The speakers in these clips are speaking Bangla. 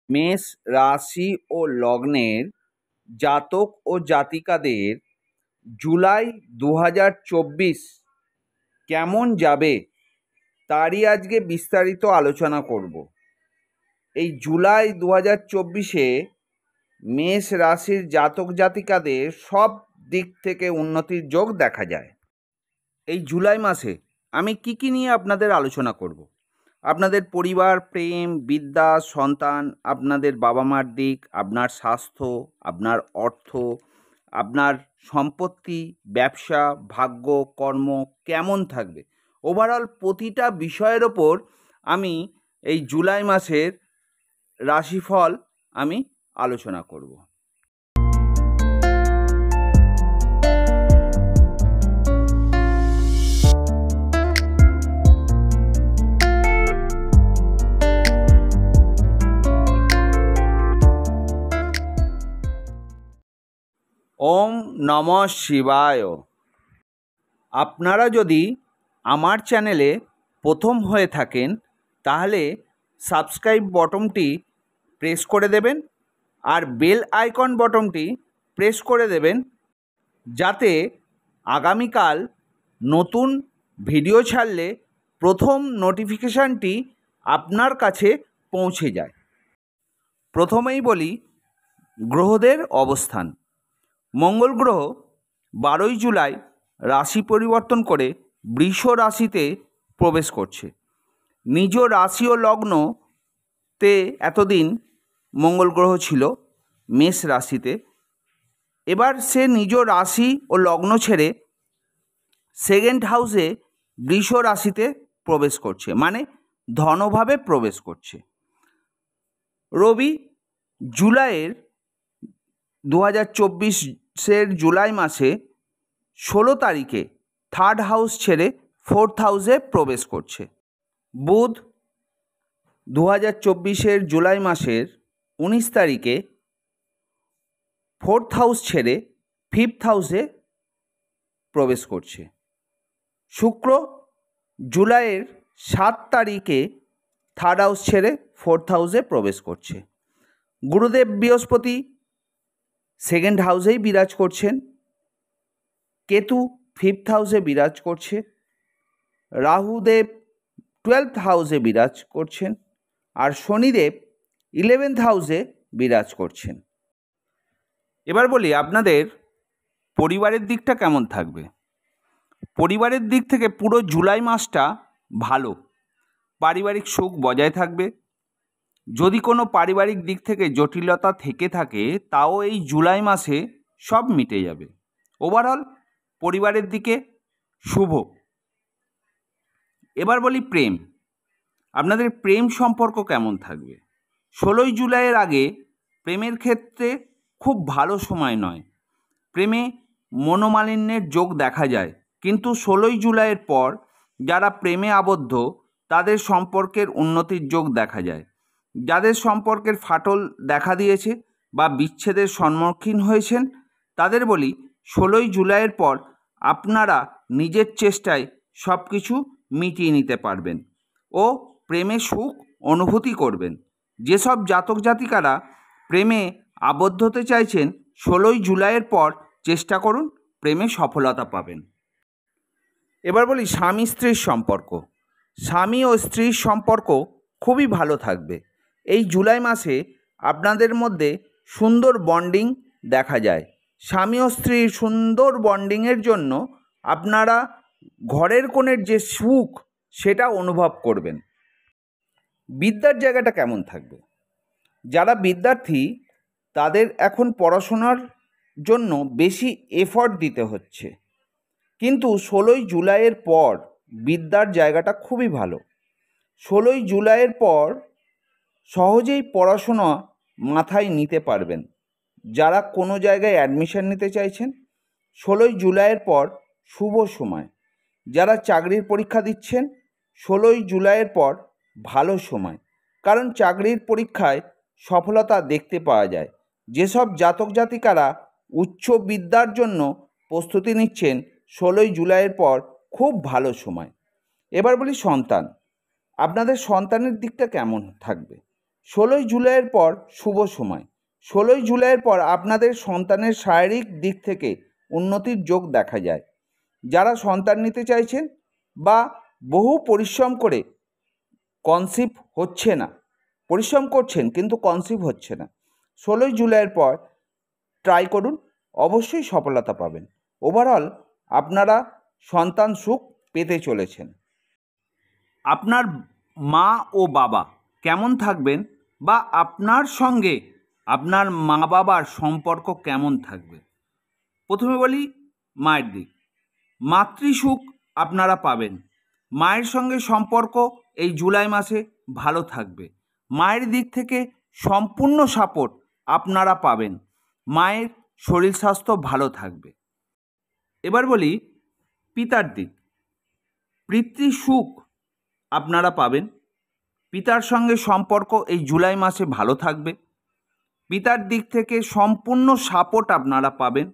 মেষ রাশি ও লগ্নের জাতক ও জাতিকাদের জুলাই 2024 কেমন যাবে তারই আজকে বিস্তারিত আলোচনা করব। এই জুলাই 2024-এ মেষ রাশির জাতক জাতিকাদের সব দিক থেকে উন্নতির যোগ দেখা যায়। এই জুলাই মাসে আমি কি নিয়ে আপনাদের আলোচনা করব। আপনাদের পরিবার, প্রেম, বিদ্যা, সন্তান, আপনাদের বাবা মার দিক, আপনার স্বাস্থ্য, আপনার অর্থ, আপনার সম্পত্তি, ব্যবসা, ভাগ্য, কর্ম কেমন থাকবে, ওভারঅল প্রতিটা বিষয়ের ওপর আমি এই জুলাই মাসের রাশিফল আমি আলোচনা করব। ওম নমঃ শিবায়। আপনারা যদি আমার চ্যানেলে প্রথম হয়ে থাকেন তাহলে সাবস্ক্রাইব বটনটি প্রেস করে দেবেন আর বেল আইকন বটনটি প্রেস করে দেবেন, যাতে আগামীকাল নতুন ভিডিও ছাড়লে প্রথম নোটিফিকেশানটি আপনার কাছে পৌঁছে যায়। প্রথমেই বলি গ্রহদের অবস্থান। মঙ্গল গ্রহ 12ই জুলাই রাশি পরিবর্তন করে বৃষ রাশিতে প্রবেশ করছে। নিজ রাশি ও লগ্নতে এতদিন মঙ্গল গ্রহ ছিল মেষ রাশিতে, এবার সে নিজ রাশি ও লগ্ন ছেড়ে সেকেন্ড হাউসে বৃষ রাশিতে প্রবেশ করছে, মানে ধনভাবে প্রবেশ করছে। রবি জুলাইয়ের 2024-এর জুলাই মাসে 16 তারিখে থার্ড হাউস ছেড়ে ফোর্থ হাউসে প্রবেশ করছে। বুধ 2024-এর জুলাই মাসের 19 তারিখে ফোর্থ হাউস ছেড়ে ফিফথ হাউসে প্রবেশ করছে। শুক্র জুলাইয়ের 7 তারিখে থার্ড হাউস ছেড়ে ফোর্থ হাউসে প্রবেশ করছে। গুরুদেব বৃহস্পতি সেকেন্ড হাউসেই বিরাজ করছেন। কেতু ফিফথ হাউসে বিরাজ করছে। রাহুদেব 12th হাউসে বিরাজ করছেন আর শনিদেব 11th হাউসে বিরাজ করছেন। এবার বলি আপনাদের পরিবারের দিকটা কেমন থাকবে। পরিবারের দিক থেকে পুরো জুলাই মাসটা ভালো, পারিবারিক সুখ বজায় থাকবে। যদি কোনো পারিবারিক দিক থেকে জটিলতা থেকে থাকে তাও এই জুলাই মাসে সব মিটে যাবে। ওভারঅল পরিবারের দিকে শুভ। এবার বলি প্রেম। আপনাদের প্রেম সম্পর্ক কেমন থাকবে। 16ই জুলাইয়ের আগে প্রেমের ক্ষেত্রে খুব ভালো সময় নয়। প্রেমে মনোমালিন্যের যোগ দেখা যায়, কিন্তু 16ই জুলাইয়ের পর যারা প্রেমে আবদ্ধ তাদের সম্পর্কের উন্নতির যোগ দেখা যায়। যাদের সম্পর্কের ফাটল দেখা দিয়েছে বা বিচ্ছেদের সম্মুখীন হয়েছেন তাদের বলি 16ই জুলাইয়ের পর আপনারা নিজের চেষ্টায় সব কিছু মিটিয়ে নিতে পারবেন ও প্রেমে সুখ অনুভূতি করবেন। যেসব জাতক জাতিকারা প্রেমে আবদ্ধ হতে চাইছেন 16ই জুলাইয়ের পর চেষ্টা করুন, প্রেমে সফলতা পাবেন। এবার বলি স্বামী স্ত্রীর সম্পর্ক। স্বামী ও স্ত্রীর সম্পর্ক খুবই ভালো থাকবে। এই জুলাই মাসে আপনাদের মধ্যে সুন্দর বন্ডিং দেখা যায়। স্বামী ও স্ত্রীর সুন্দর বন্ডিংয়ের জন্য আপনারা ঘরের কোণের যে সুখ সেটা অনুভব করবেন। বিদ্যার জায়গাটা কেমন থাকবে। যারা বিদ্যার্থী তাদের এখন পড়াশোনার জন্য বেশি এফর্ট দিতে হচ্ছে, কিন্তু 16ই জুলাইয়ের পর বিদ্যার জায়গাটা খুবই ভালো। 16ই জুলাইয়ের পর সহজেই পড়াশোনা মাথায় নিতে পারবেন। যারা কোনো জায়গায় অ্যাডমিশন নিতে চাইছেন 16ই জুলাইয়ের পর শুভ সময়। যারা চাকরির পরীক্ষা দিচ্ছেন 16ই জুলাইয়ের পর ভালো সময়, কারণ চাকরির পরীক্ষায় সফলতা দেখতে পাওয়া যায়। যেসব জাতক জাতিকারা উচ্চ বিদ্যার জন্য প্রস্তুতি নিচ্ছেন 16ই জুলাইয়ের পর খুব ভালো সময়। এবার বলি সন্তান। আপনাদের সন্তানের দিকটা কেমন থাকবে। 16 জুলাইয়ের পর শুভ সময়। 16 জুলাইয়ের পর আপনাদের সন্তানের শারীরিক দিক থেকে উন্নতির যোগ দেখা যায়। যারা সন্তান নিতে চাইছেন বা বহু পরিশ্রম করে কনসিভ হচ্ছে না, পরিশ্রম করছেন কিন্তু কনসিভ হচ্ছে না, 16 জুলাইয়ের পর ট্রাই করুন, অবশ্যই সফলতা পাবেন। ওভারঅল আপনারা সন্তান সুখ পেতে চলেছেন। আপনার মা ও বাবা কেমন থাকবেন বা আপনার সঙ্গে আপনার মা বাবার সম্পর্ক কেমন থাকবে? প্রথমে বলি মায়ের দিক। মাতৃসুখ আপনারা পাবেন। মায়ের সঙ্গে সম্পর্ক এই জুলাই মাসে ভালো থাকবে। মায়ের দিক থেকে সম্পূর্ণ সাপোর্ট আপনারা পাবেন। মায়ের শরীর স্বাস্থ্য ভালো থাকবে। এবার বলি পিতার দিক। পিতৃসুখ আপনারা পাবেন। পিতার সঙ্গে সম্পর্ক এই জুলাই মাসে ভালো থাকবে। পিতার দিক থেকে সম্পূর্ণ সাপোর্ট আপনারা পাবেন।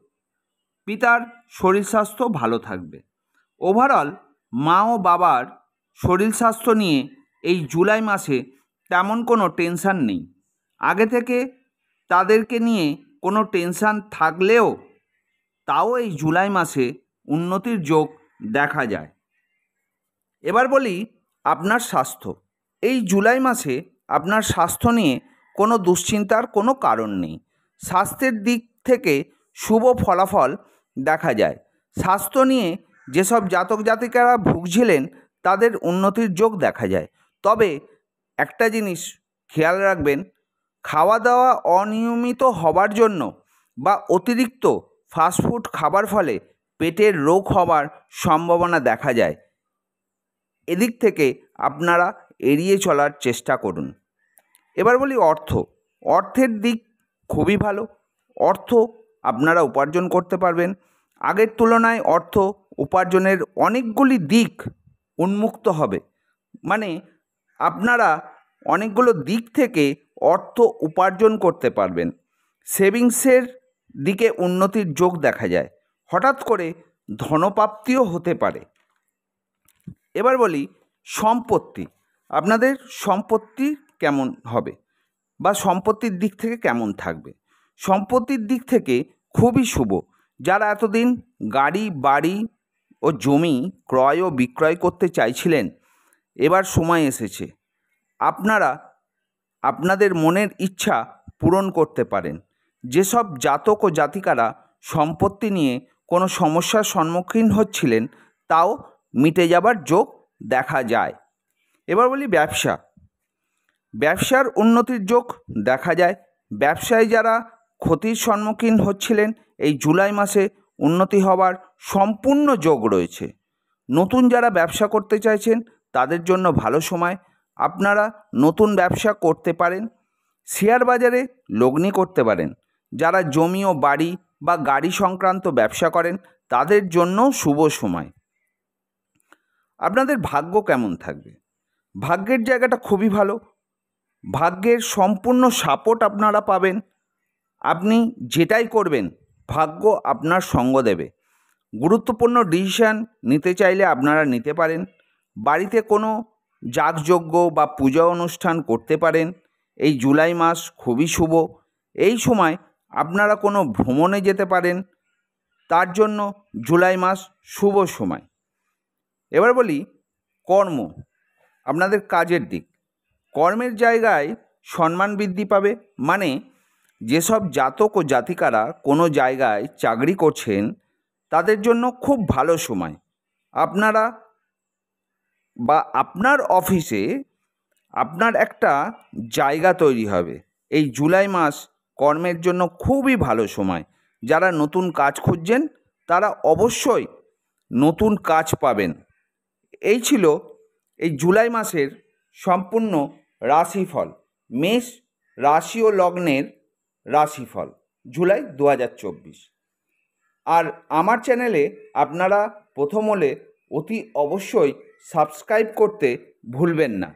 পিতার শরীর স্বাস্থ্য ভালো থাকবে। ওভারঅল মা ও বাবার শরীর স্বাস্থ্য নিয়ে এই জুলাই মাসে তেমন কোনো টেনশান নেই। আগে থেকে তাদেরকে নিয়ে কোনো টেনশান থাকলেও তাও এই জুলাই মাসে উন্নতির যোগ দেখা যায়। এবার বলি আপনার স্বাস্থ্য। এই জুলাই মাসে আপনার স্বাস্থ্য নিয়ে কোনো দুশ্চিন্তার কোনো কারণ নেই। স্বাস্থ্যের দিক থেকে শুভ ফলাফল দেখা যায়। স্বাস্থ্য নিয়ে যেসব জাতক জাতিকারা ভুগছিলেন তাদের উন্নতির যোগ দেখা যায়। তবে একটা জিনিস খেয়াল রাখবেন, খাওয়া দাওয়া অনিয়মিত হবার জন্য বা অতিরিক্ত ফাস্টফুড খাবার ফলে পেটের রোগ হবার সম্ভাবনা দেখা যায়। এদিক থেকে আপনারা এড়িয়ে চলার চেষ্টা করুন। এবার বলি অর্থ। অর্থের দিক খুবই ভালো। অর্থ আপনারা উপার্জন করতে পারবেন। আগের তুলনায় অর্থ উপার্জনের অনেকগুলি দিক উন্মুক্ত হবে, মানে আপনারা অনেকগুলো দিক থেকে অর্থ উপার্জন করতে পারবেন। সেভিংসের দিকে উন্নতির যোগ দেখা যায়। হঠাৎ করে ধনপ্রাপ্তিও হতে পারে। এবার বলি সম্পত্তি। আপনাদের সম্পত্তি কেমন হবে বা সম্পত্তির দিক থেকে কেমন থাকবে? সম্পত্তির দিক থেকে খুবই শুভ। যারা এতদিন গাড়ি বাড়ি ও জমি ক্রয় ও বিক্রয় করতে চাইছিলেন, এবার সময় এসেছে। আপনারা আপনাদের মনের ইচ্ছা পূরণ করতে পারেন। যেসব জাতক ও জাতিকারা সম্পত্তি নিয়ে কোনো সমস্যার সম্মুখীন হচ্ছিলেন তাও মিটে যাবার যোগ দেখা যায়। এবার বলি ব্যবসা। ব্যবসার উন্নতির যোগ দেখা যায়। ব্যবসায় যারা ক্ষতির সম্মুখীন হচ্ছিলেন এই জুলাই মাসে উন্নতি হবার সম্পূর্ণ যোগ রয়েছে। নতুন যারা ব্যবসা করতে চাইছেন তাদের জন্য ভালো সময়। আপনারা নতুন ব্যবসা করতে পারেন। শেয়ার বাজারে লগ্নি করতে পারেন। যারা জমি ও বাড়ি বা গাড়ি সংক্রান্ত ব্যবসা করেন তাদের জন্য শুভ সময়। আপনাদের ভাগ্য কেমন থাকবে? ভাগ্যের জায়গাটা খুবই ভালো। ভাগ্যের সম্পূর্ণ সাপোর্ট আপনারা পাবেন। আপনি যেটাই করবেন ভাগ্য আপনার সঙ্গ দেবে। গুরুত্বপূর্ণ ডিসিশন নিতে চাইলে আপনারা নিতে পারেন। বাড়িতে কোনো যাগযজ্ঞ বা পূজা অনুষ্ঠান করতে পারেন। এই জুলাই মাস খুবই শুভ। এই সময় আপনারা কোনো ভ্রমণে যেতে পারেন। তার জন্য জুলাই মাস শুভ সময়। এবার বলি কর্ম, আপনাদের কাজের দিক। কর্মের জায়গায় সম্মান বৃদ্ধি পাবে, মানে যেসব জাতক ও জাতিকারা কোনো জায়গায় চাকরি করছেন তাদের জন্য খুব ভালো সময়। আপনারা বা আপনার অফিসে আপনার একটা জায়গা তৈরি হবে। এই জুলাই মাস কর্মের জন্য খুবই ভালো সময়। যারা নতুন কাজ খুঁজছেন তারা অবশ্যই নতুন কাজ পাবেন। এই ছিল এই জুলাই মাসের সম্পূর্ণ রাশিফল, মেষ রাশি ও লগ্নের রাশিফল জুলাই 2024। আর আমার চ্যানেলে আপনারা প্রথম হলে অতি অবশ্যই সাবস্ক্রাইব করতে ভুলবেন না।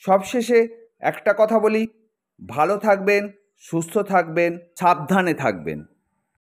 সবশেষে একটা কথা বলি, ভালো থাকবেন, সুস্থ থাকবেন, সাবধানে থাকবেন।